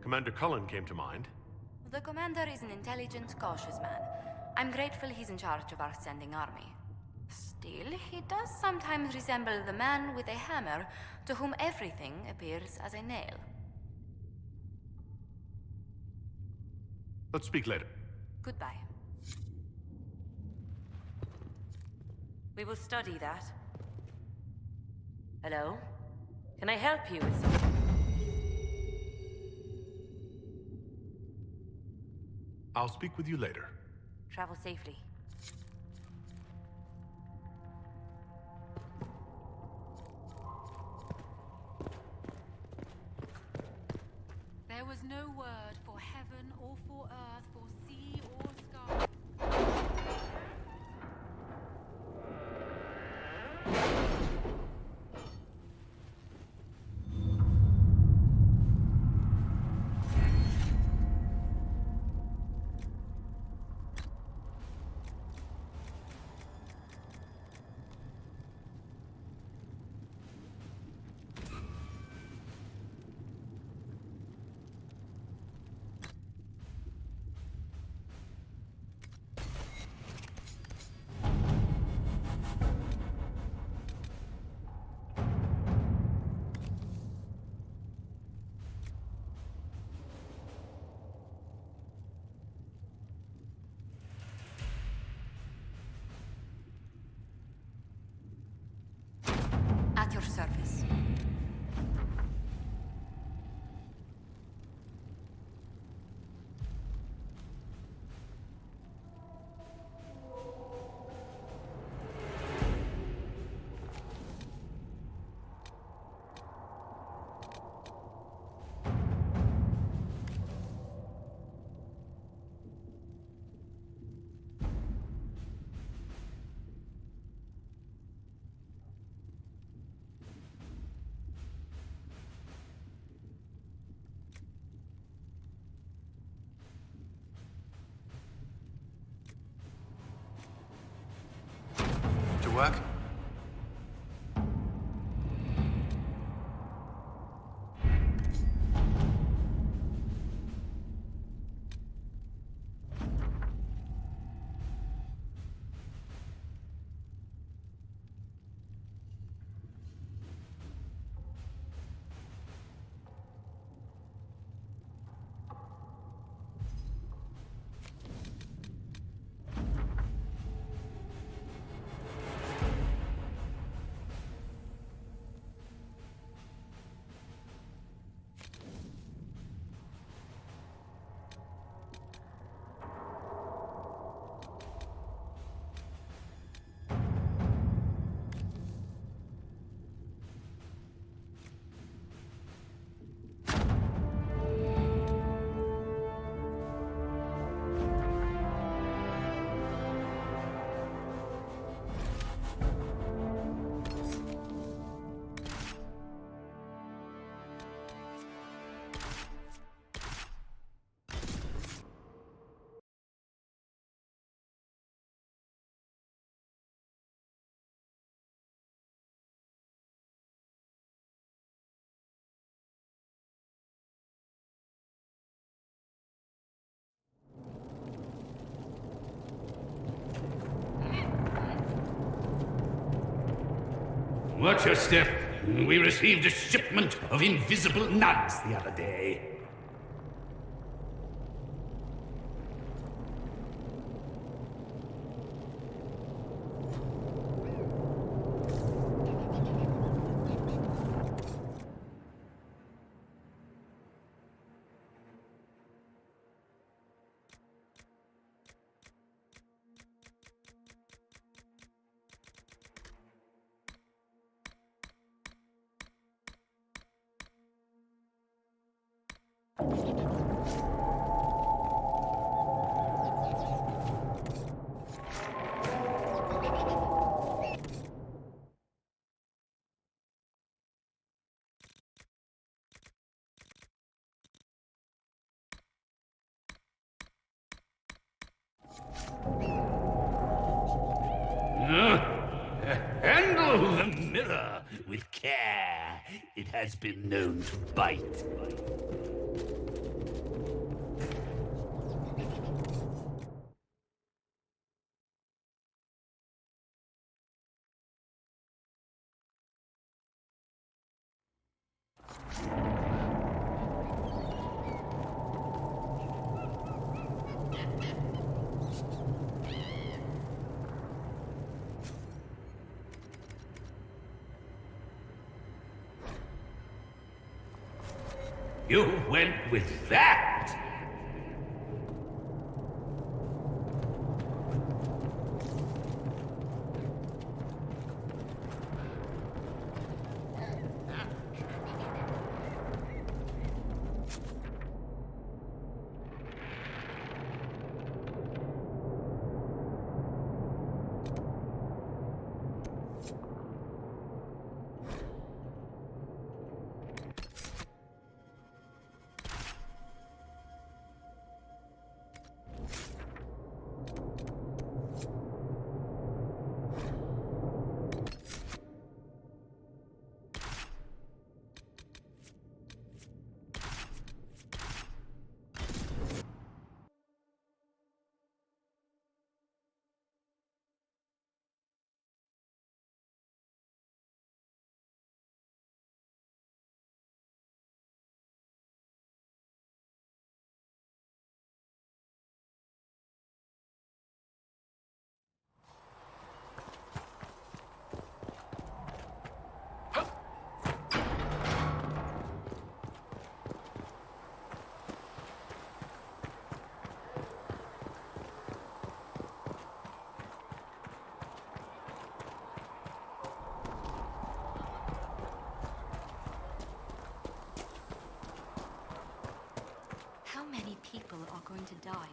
Commander Cullen came to mind. The commander is an intelligent, cautious man. I'm grateful he's in charge of our standing army. Still, he does sometimes resemble the man with a hammer to whom everything appears as a nail. Let's speak later. Goodbye. We will study that. Hello? Can I help you with something? I'll speak with you later. Travel safely. There was no word for heaven or for earth, for sea or sky. work? Watch your step. We received a shipment of invisible nuts the other day. Handle the mirror with care. It has been known to bite. You went with that! How many people are going to die?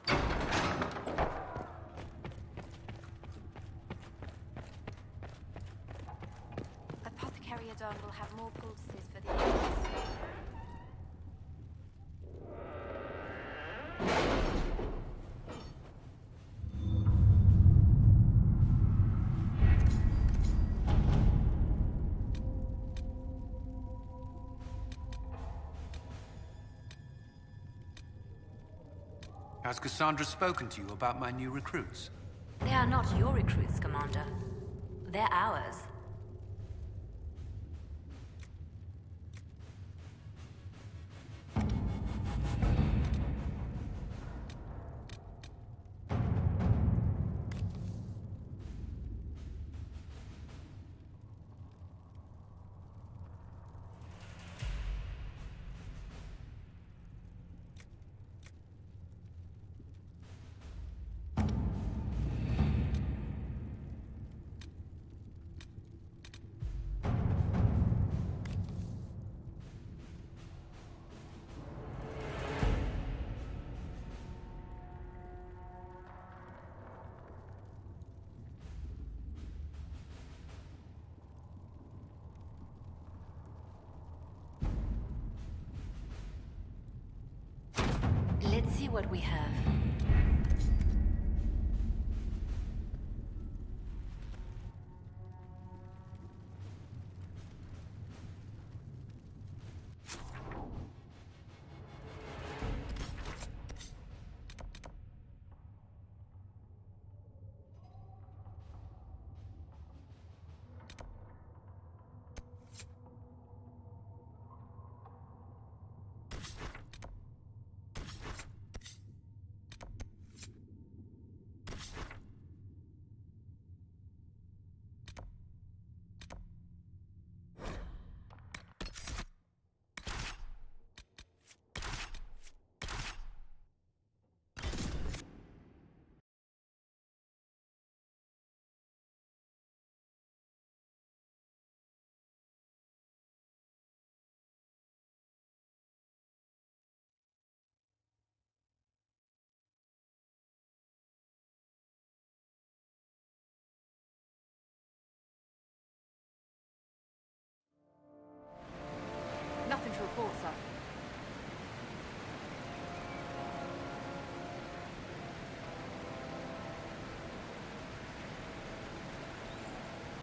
Apothecary Adon will have more poultices for the illness. Has Cassandra spoken to you about my new recruits? They are not your recruits, Commander. They're ours. Let's see what we have.